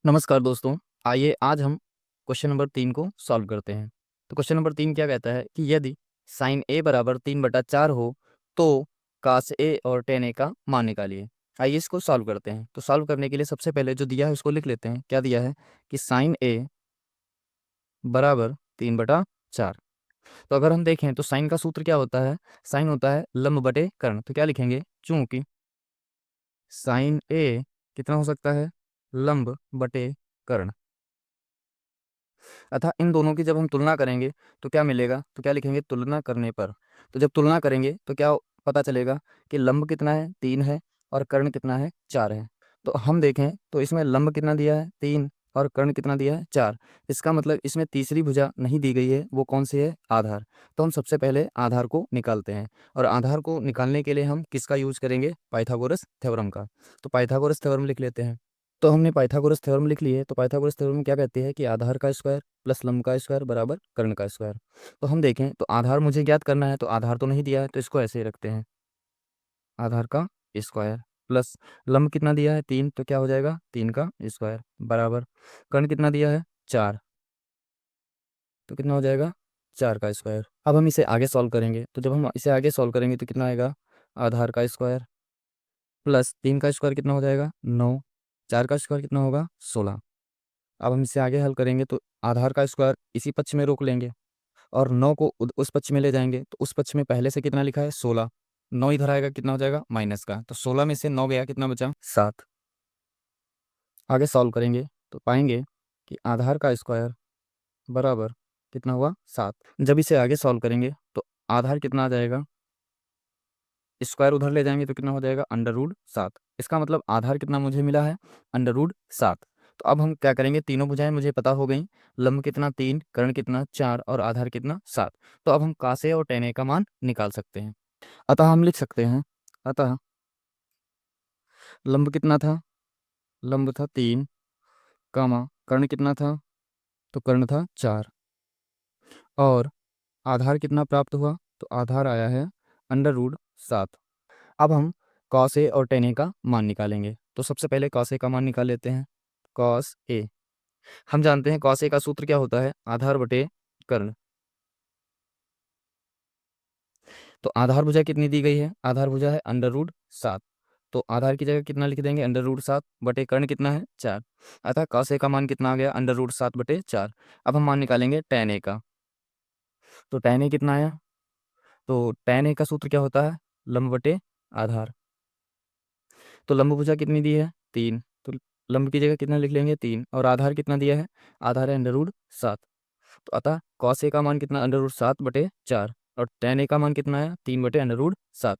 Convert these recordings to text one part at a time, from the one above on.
नमस्कार दोस्तों। आइए आज हम क्वेश्चन नंबर 3 को सॉल्व करते हैं। तो क्वेश्चन नंबर 3 क्या कहता है कि यदि साइन ए बराबर 3/4 हो तो कास ए और टेन ए का मान निकालिए। आइए इसको सॉल्व करते हैं। तो सॉल्व करने के लिए सबसे पहले जो दिया है उसको लिख लेते हैं। क्या दिया है कि साइन ए बराबर 3/4। तो अगर हम देखें तो साइन का सूत्र क्या होता है, साइन होता है लंब बटे कर्ण। तो क्या लिखेंगे, चूंकि साइन ए कितना हो सकता है, लंब बटे कर्ण, अतः इन दोनों की जब हम तुलना करेंगे तो क्या मिलेगा, तो क्या लिखेंगे, तुलना करने पर। तो जब तुलना करेंगे तो क्या पता चलेगा कि लंब कितना है, 3 है, और कर्ण कितना है, 4 है। तो हम देखें तो इसमें लंब कितना दिया है, 3, और कर्ण कितना दिया है, 4। इसका मतलब इसमें तीसरी भुजा नहीं दी गई है, वो कौन सी है, आधार। तो हम सबसे पहले आधार को निकालते हैं, और आधार को निकालने के लिए हम किसका यूज करेंगे, पाइथागोरस थ्योरम का। तो पाइथागोरस थ्योरम लिख लेते हैं। तो हमने पाइथागोरस थ्योरम लिख लिए। तो पाइथागोरस थ्योरम क्या कहती है कि आधार का स्क्वायर प्लस लंब का स्क्वायर बराबर कर्ण का स्क्वायर। तो हम देखें तो आधार मुझे ज्ञात करना है, तो आधार तो नहीं दिया है, तो इसको ऐसे ही रखते हैं, आधार का स्क्वायर प्लस लंब कितना दिया है, 3, तो क्या हो जाएगा, 3 का स्क्वायर बराबर कर्ण कितना दिया है, 4, तो कितना हो जाएगा, 4 का स्क्वायर। अब हम इसे आगे सॉल्व करेंगे, तो जब हम इसे आगे सॉल्व करेंगे तो कितना आएगा, आधार का स्क्वायर प्लस 3 का स्क्वायर कितना हो जाएगा, 9, 4 का स्क्वायर कितना होगा, 16। अब हम इसे आगे हल करेंगे तो आधार का स्क्वायर इसी पक्ष में रोक लेंगे, और 9 को उस पक्ष में ले जाएंगे, तो उस पक्ष में पहले से कितना लिखा है, 16, 9 इधर आएगा, कितना हो जाएगा, माइनस का। तो 16 में से 9 गया, कितना बचा, 7। आगे सॉल्व करेंगे तो पाएंगे कि आधार का स्क्वायर बराबर कितना हुआ, 7। जब इसे आगे सॉल्व करेंगे तो आधार कितना आ जाएगा, स्क्वायर उधर ले जाएंगे तो कितना हो जाएगा, √7। इसका मतलब आधार कितना मुझे मिला है, √7। तो अब हम क्या करेंगे, तीनों भुजाएं मुझे पता हो गई, लंब कितना 3, कर्ण कितना 4, और आधार कितना 7। तो अब हम कासे और टेने का मान निकाल सकते हैं। अतः हम लिख सकते हैं, अतः लंब कितना था, लंब था 3, कामा कर्ण कितना था, तो कर्ण था 4, और आधार कितना प्राप्त हुआ, तो आधार आया है √7। अब हम कॉस ए और टेन ए का मान निकालेंगे। तो सबसे पहले कॉस ए का मान निकाल लेते हैं। कॉस ए, हम जानते हैं कॉस ए का सूत्र क्या होता है, आधार बटे कर्ण। तो आधार भुजा कितनी दी गई है, आधार भुजा है √7। तो आधार की जगह कितना लिख देंगे, √7 बटे कर्ण कितना है, 4। अतः कॉस ए का मान कितना आ गया, √7 बटे 4। अब हम मान निकालेंगे टेन ए का। तो टेन ए कितना आया, तो टेन ए का सूत्र क्या होता है, लंब बटे आधार। तो लंब भुजा कितनी दी है, 3। तो लंब की जगह कितना लिख लेंगे, 3, और आधार कितना दिया है, आधार है √7। तो अतः कॉस ए का मान कितना, √7/4, और टेन ए का मान कितना है, 3/√7।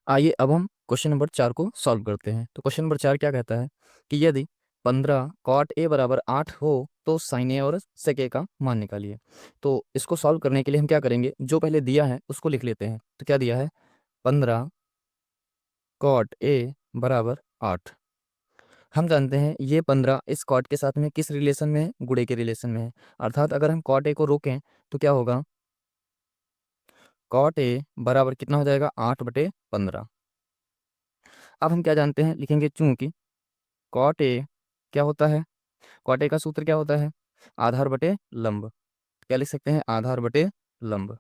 आइए अब हम क्वेश्चन नंबर 4 को सॉल्व करते हैं। तो क्वेश्चन नंबर 4 क्या कहता है कि यदि 15 कॉट ए बराबर 8 हो तो साइन ए और सेक ए का मान निकालिए। तो इसको सॉल्व करने के लिए हम क्या करेंगे, जो पहले दिया है उसको लिख लेते हैं। तो क्या दिया है, 15 कॉट ए बराबर 8। हम जानते हैं ये 15 इस कॉट के साथ में किस रिलेशन में है, गुणे के रिलेशन में है। अर्थात अगर हम कॉट ए को रोकें तो क्या होगा, कॉट ए बराबर कितना हो जाएगा, 8/15। अब हम क्या जानते हैं, लिखेंगे चूंकि कॉट ए क्या होता है, कॉट ए का सूत्र क्या होता है, आधार बटे लंब। क्या लिख सकते हैं, आधार बटे लंब।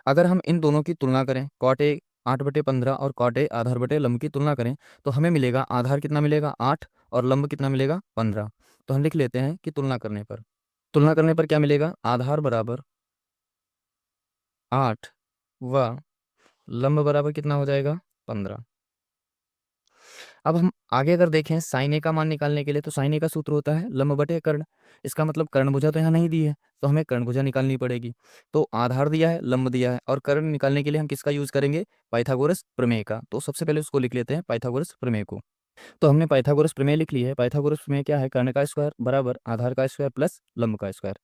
अगर हम इन दोनों की तुलना करें, कॉट ए 8/15 और कॉट ए आधार बटे लंब की तुलना करें, तो हमें मिलेगा आधार कितना मिलेगा, 8, और लंब कितना मिलेगा, 15। तो हम लिख लेते हैं कि तुलना करने पर क्या मिलेगा, आधार बराबर 8 व लंब बराबर कितना हो जाएगा, 15। अब हम आगे अगर देखें साइन ए का मान निकालने के लिए, तो साइन ए का सूत्र होता है लंब बटे कर्ण। इसका मतलब कर्ण भुजा तो यहाँ नहीं दी है, तो हमें कर्ण भुजा निकालनी पड़ेगी। तो आधार दिया है, लंब दिया है, और कर्ण निकालने के लिए हम किसका यूज करेंगे, पाइथागोरस प्रमेय का। तो सबसे पहले उसको लिख लेते हैं, पाइथागोरस प्रमेय को। तो हमने पाइथागोरस प्रमेय लिख ली है। पाइथागोरस प्रमेय क्या है, कर्ण का स्क्वायर बराबर आधार का स्क्वायर प्लस लंब का स्क्वायर।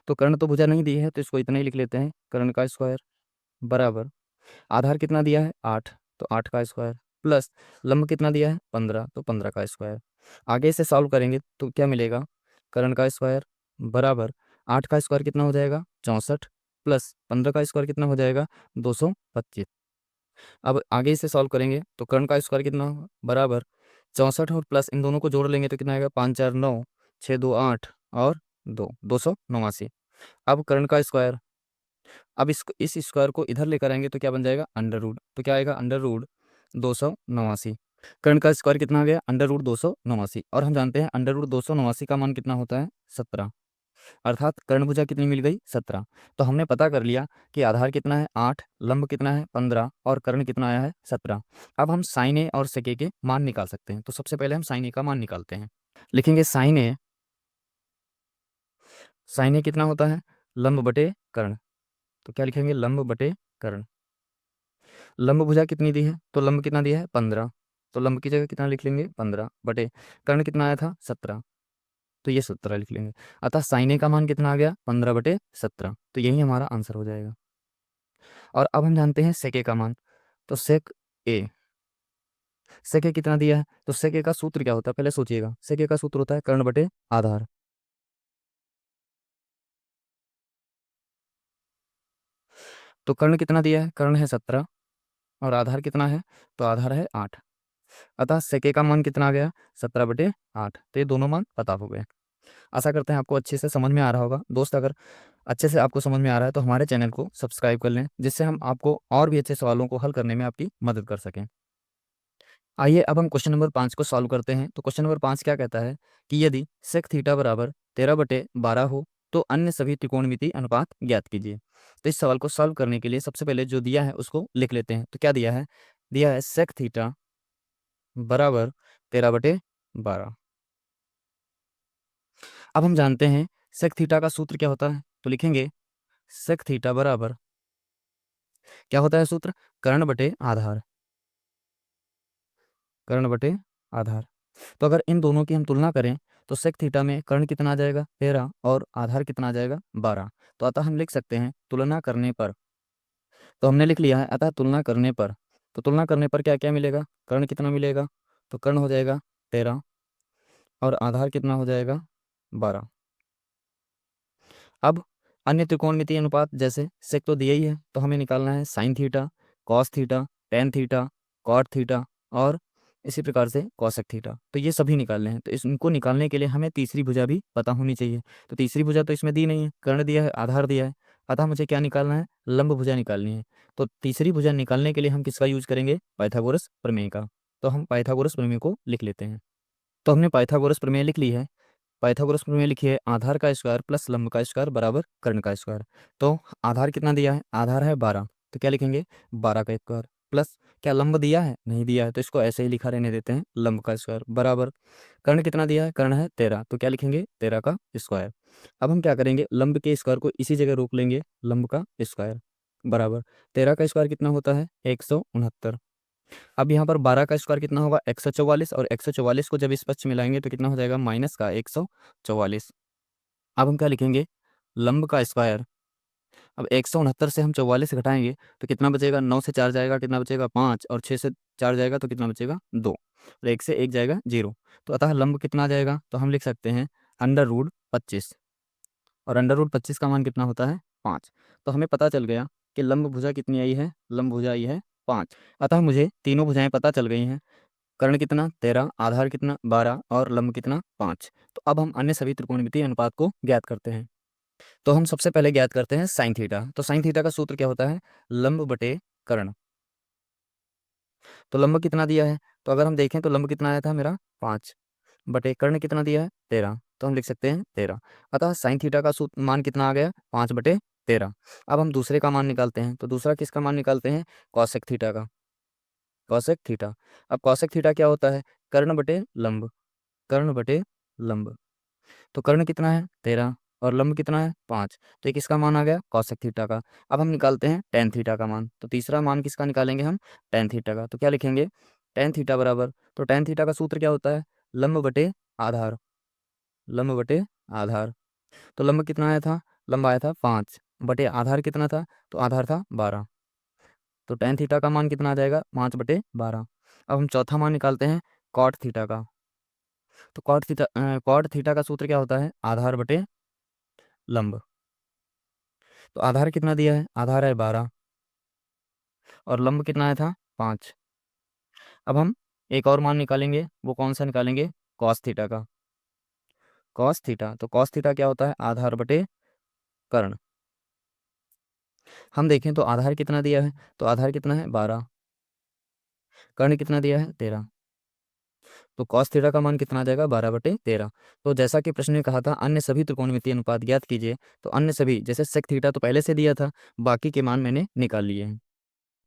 तो कर्ण तो भुजा नहीं दी है, तो इसको इतना ही लिख लेते हैं, कर्ण का स्क्वायर बराबर आधार कितना दिया है, 8, तो 8 का स्क्वायर प्लस लंब कितना दिया है, 15, तो 15 का स्क्वायर। आगे से सॉल्व करेंगे तो क्या मिलेगा, कर्ण का स्क्वायर बराबर 8 का स्क्वायर कितना हो जाएगा, 64, प्लस 15 का स्क्वायर कितना हो जाएगा, 225। अब आगे से सॉल्व करेंगे तो कर्ण का स्क्वायर कितना होगा, बराबर 64 और प्लस इन दोनों को जोड़ लेंगे तो कितना आएगा, 5 4 9, 6 2 8 और 289। अब कर्ण का स्क्वायर, अब इस स्क्वायर को इधर लेकर आएंगे तो क्या बन जाएगा, अंडर रूट। तो क्या आएगा, अंडर रूट 289। कर्ण का स्क्वायर कितना आ गया, अंडर रूट 289। और हम जानते हैं अंडर रूट 289 का मान कितना होता है, 17। अर्थात कर्ण भुजा कितनी मिल गई, 17। तो हमने पता कर लिया कि आधार कितना है 8, लंब कितना है 15 और कर्ण कितना आया है 17। अब हम साइन ए और सेके के मान निकाल सकते हैं। तो सबसे पहले हम साइन ए का मान निकालते हैं। लिखेंगे साइन ए कितना होता है, लंब बटे कर्ण। तो क्या लिखेंगे, लंब बटे कर्ण। लंब भुजा कितनी दी है, तो लंब कितना दिया है 15। तो लंब की जगह कितना लिख लेंगे, 15 बटे कर्ण कितना आया था 17। तो ये 17 लिख लेंगे। अतः साइन ए का मान कितना आ गया, 15/17। तो यही हमारा आंसर हो जाएगा। और अब हम जानते हैं सेके का मान। तो ए सेके कितना दिया है, तो सेके का सूत्र क्या होता है, पहले सोचिएगा। सेके का सूत्र होता है कर्ण बटे आधार। तो कर्ण कितना दिया है, कर्ण है 17 और आधार कितना है, तो आधार है 8। अतः सेके का मान कितना आ गया, 17/8। तो ये दोनों मान पता हो गए। आशा करते हैं आपको अच्छे से समझ में आ रहा होगा। दोस्त, अगर अच्छे से आपको समझ में आ रहा है तो हमारे चैनल को सब्सक्राइब कर लें, जिससे हम आपको और भी अच्छे सवालों को हल करने में आपकी मदद कर सकें। आइए अब हम क्वेश्चन नंबर 5 को सॉल्व करते हैं। तो क्वेश्चन नंबर 5 क्या कहता है कि यदि सेक थीटा बराबर 13/12 हो तो अन्य सभी त्रिकोणमितीय अनुपात ज्ञात कीजिए। तो इस सवाल को सॉल्व करने के लिए सबसे पहले जो दिया है उसको लिख लेते हैं। तो क्या दिया है, दिया है सेक थीटा बराबर 13/12। अब हम जानते हैं सेक थीटा का सूत्र क्या होता है। तो लिखेंगे सेक थीटा बराबर क्या होता है सूत्र, कर्ण बटे आधार। कर्ण बटे आधार। तो अगर इन दोनों की हम तुलना करें तो सेक थीटा में कर्ण कितना आ जाएगा 13 और आधार कितना आ जाएगा 12। तो अतः हम लिख सकते हैं तुलना करने पर। तो हमने लिख लिया है अतः तुलना करने पर। तो तुलना करने पर क्या क्या मिलेगा, कर्ण कितना मिलेगा, तो कर्ण हो जाएगा 13 और आधार कितना हो जाएगा 12। अब अन्य त्रिकोणमितीय अनुपात जैसे सेक तो दिया ही है, तो हमें निकालना है sine theta, cos theta, tan theta, cot theta और इसी प्रकार से कॉसेक थीटा। तो ये सभी निकालने हैं। तो इनको निकालने के लिए हमें तीसरी भुजा भी पता होनी चाहिए। तो तीसरी भुजा तो इसमें दी नहीं है, कर्ण दिया है, आधार दिया है। अतः मुझे क्या निकालना है, लंब भुजा निकालनी है। तो तीसरी भुजा निकालने के लिए हम किसका यूज करेंगे, पाइथागोरस प्रमेय का। तो हम पाइथागोरस प्रमेय को लिख लेते हैं। तो हमने पाइथागोरस प्रमेय लिख ली है। पाइथागोरस प्रमेय लिखिए, आधार का स्क्वायर प्लस लंब का स्क्वायर बराबर कर्ण का स्क्वायर। तो आधार कितना दिया है, आधार है 12। तो क्या लिखेंगे, 12 का स्क्वायर प्लस क्या लंब दिया है, नहीं दिया है, तो इसको ऐसे ही लिखा रहने देते हैं, लंब का स्क्वायर बराबर कर्ण कितना दिया है, कर्ण है 13। तो क्या लिखेंगे, 13 का स्क्वायर। अब हम क्या करेंगे, लंब के स्क्वायर को इसी जगह रोक लेंगे, लंब का स्क्वायर बराबर 13 का स्क्वायर कितना होता है 169। अब यहाँ पर 12 का स्क्वायर कितना होगा 144 और 144 को जब इस पक्ष में लाएंगे तो कितना हो जाएगा माइनस का 144। अब हम क्या लिखेंगे, लंब का स्क्वायर। अब 169 से हम 44 घटाएंगे तो कितना बचेगा, 9 से 4 जाएगा कितना बचेगा 5 और 6 से 4 जाएगा तो कितना बचेगा 2 और 1 से 1 जाएगा 0। तो अतः लंब कितना आ जाएगा, तो हम लिख सकते हैं अंडर रूट 25। और अंडर रूट 25 का मान कितना होता है 5। तो हमें पता चल गया कि लंब भुजा कितनी आई है, लंब भुजा आई है 5। अतः मुझे तीनों भुजाएं पता चल गई हैं। कर्ण कितना 13, आधार कितना 12 और लंब कितना 5। तो अब हम अन्य सभी त्रिकोणमितीय अनुपात को ज्ञात करते हैं। तो हम सबसे पहले ज्ञात करते हैं साइन थीटा। तो साइन थीटा का सूत्र क्या होता है, लंब बटे कर्ण। तो लंब कितना दिया है, तो अगर हम देखें तो लंब कितना आया था मेरा 5 बटे कर्ण कितना दिया है 13। तो हम लिख सकते हैं 13। अतः साइन थीटा का सूत्र मान कितना आ गया 5/13। अब हम दूसरे का मान निकालते हैं। तो दूसरा किसका मान निकालते हैं, कॉसेक थीटा का। Cosec theta. अब कॉसेक थीटा क्या होता है, कर्ण बटे लंब। कर्ण बटे लंब। तो कर्ण कितना है 13 और लंब कितना है 5। तो ये किसका मान आ गया, कॉसेक थीटा का। अब हम निकालते हैं टेन थीटा का मान। तो तीसरा मान किसका निकालेंगे हम, टेन थीटा का। तो क्या लिखेंगे, टेन थीटा बराबर, तो टेन थीटा का सूत्र क्या होता है, लंब बटे आधार। लंब बटे आधार। तो लंब कितना आया था, लंब आया था 5 बटे आधार कितना था, तो आधार था 12। तो टेन थीटा का मान कितना आ जाएगा 5/12। अब हम चौथा मान निकालते हैं कॉट थीटा का। तो कॉट थीटा का सूत्र क्या होता है, आधार बटे लंब। तो आधार कितना दिया है, आधार है 12 और लंब कितना आया था 5। अब हम एक और मान निकालेंगे, वो कौन सा निकालेंगे, कॉस थीटा का। कॉस थीटा, तो कॉस थीटा क्या होता है, आधार बटे कर्ण। हम देखें तो आधार कितना दिया है, तो आधार कितना है 12, कर्ण कितना दिया है 13, तो कॉस थीटा का मान कितना आ जाएगा 12/13। तो जैसा कि प्रश्न में कहा था अन्य सभी त्रिकोणमितीय अनुपात ज्ञात कीजिए, तो अन्य सभी जैसे सेक थीटा तो पहले से दिया था, बाकी के मान मैंने निकाल लिए हैं।